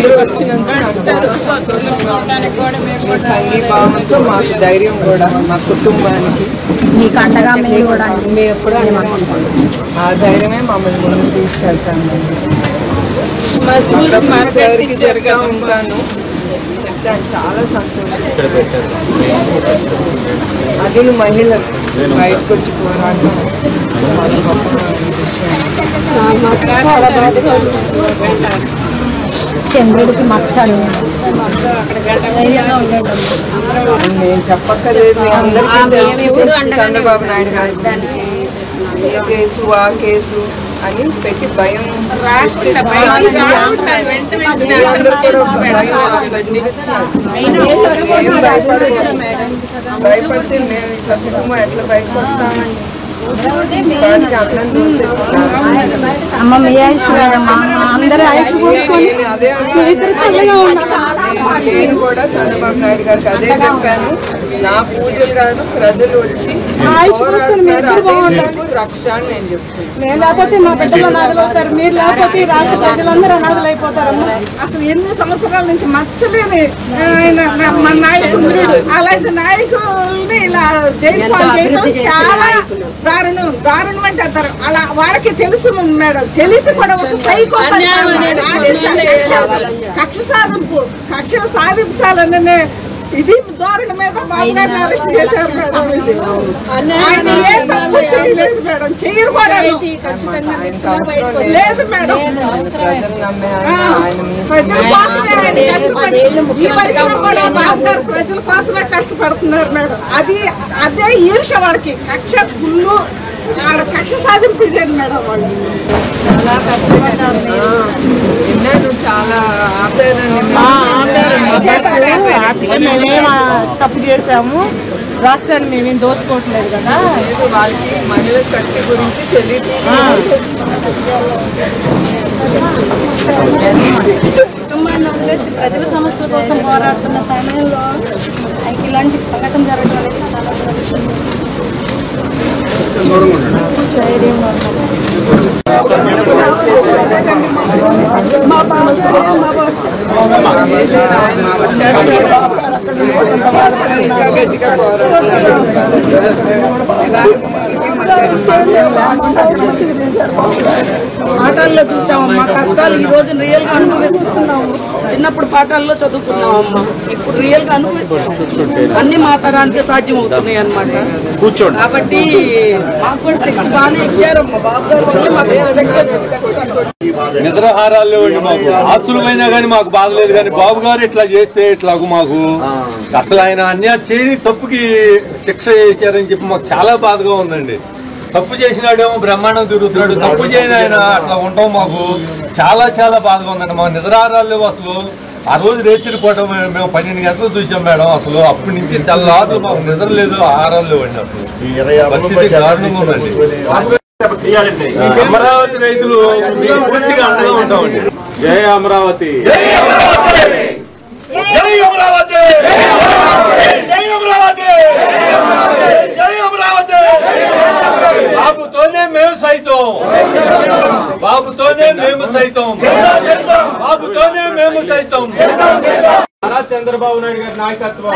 మీరందరూ వచ్చినందుకు నాకు చాలా సంతోషంగా మీ సంఘీభావంతో మాకు ధైర్యం కూడా మా కుటుంబానికి మీకు అండగా మేము కూడా ఎప్పుడు ఆ ధైర్యమే మమ్మల్ని ముందుకు తీసుకెళ్తానండి. సార్కి జరగా ఉంటాను చెప్తాను. చాలా సంతోషం. అది మహిళలు బయటకు వచ్చి పోరాటం చంద్రుడికి మచ్చలు నేను చెప్పక్కర్లేదు. మీ అందరికీ తెలుసు చంద్రబాబు నాయుడు గారి గురించి. ఏ కేసు ఆ కేసు అని పెట్టి భయం భయపడితే మేము ఇట్లా కుటుంబం ఎట్లా బయటకు వస్తామండి. నేను కూడా చంద్రబాబు నాయుడు గారికి అదే చెప్పాను. నా పూజలు కాదు, ప్రజలు వచ్చి రక్ష అని నేను చెప్తాను. నేను లేకపోతే మా బిడ్డలు అనాథలు అవుతారు, మీరు లేకపోతే రాష్ట్ర ప్రజలందరూ అనాథలు అయిపోతారమ్మా. అసలు ఎన్ని సంవత్సరాల నుంచి మచ్చలేని ఆయన మన నాయకుడు, అలాంటి నాయకుల్ని ఇలా జైలు పాలు చేయడం చాలా దారుణం అంటే అంటారు. అలా వాళ్ళకి తెలుసు మేడం, తెలిసి కూడా ఒక సైకో కక్ష సాధింపు, కక్షలు సాధించాలనే ఇది ధోరణి మీద బాబు గారిని అరెస్ట్ చేశారు మేడం. ఆయన ఏ తప్పు చేయలేదు మేడం, చేయరు కూడా లేదు మేడం. ప్రజల కోసమే ఆయన కష్టపడి ఈ వయసులో కూడా బాబు గారు ప్రజల కోసమే కష్టపడుతున్నారు మేడం. అదే ఈర్ష వాడికి కక్ష గుళ్ళు కక్ష సాధింపు ఇదేది మేడం. వాళ్ళు చాలా కష్టపడ్డారు. విన్నాను, చాలా తప్పు చేసాము, రాష్ట్రాన్ని మేమేం దోచుకోవట్లేదు కదా. లేదు, వాళ్ళకి మహిళా శక్తి గురించి తెలియదు. కుటుంబాన్ని వదిలేసి ప్రజల సమస్యల కోసం పోరాడుతున్న సమయంలో ఇలాంటి సంఘటన జరగడం అనేది చాలా పాఠాల్లో చూసాము మా కష్టాలు, ఈ రోజు రియల్ గా అనుభవిస్తున్నాము. చిన్నప్పుడు పాఠాల్లో చదువుకున్నాం అమ్మ, ఇప్పుడు రియల్ గా అనుభవిస్తున్నాం. అన్ని మా తరానికి సాధ్యం అవుతున్నాయి అన్నమాట. కాబట్టి మాకు కూడా శక్తి బాగానే ఇచ్చారమ్మ బాబు గారు. నిద్రాహారాలు లేవండి మాకు. ఆస్తులమైనా కానీ మాకు బాధ లేదు, కానీ బాబు గారు ఇట్లా చేస్తే ఇట్లాగూ మాకు అసలు ఆయన అన్యాయం చేయని తప్పుకి శిక్ష చేశారని చెప్పి మాకు చాలా బాధగా ఉందండి. తప్పు చేసినాడేమో బ్రహ్మాండం తిరుగుతున్నాడు, తప్పు చేయని ఆయన అట్లా ఉంటాం మాకు చాలా చాలా బాధగా ఉందండి. మా నిద్రాహారాలు లేవు అసలు. ఆ రోజు రేతిరి పూట మేము 12 గంటలు చూసాం మేడం. అసలు అప్పటి నుంచి తెల్లారులు మాకు నిద్ర లేదు, ఆహారాలు లేవండి. అసలు పరిస్థితి దారుణంగా ఉందండి. అమరావతి రైతులు పూర్తిగా అండగా ఉంటామండి. జై అమరావతి. బాబుతోనే మేము సైతం, బాబుతోనే మేము సైతం, బాబుతోనే మేము సైతం. నారా చంద్రబాబు నాయుడు గారి నాయకత్వం.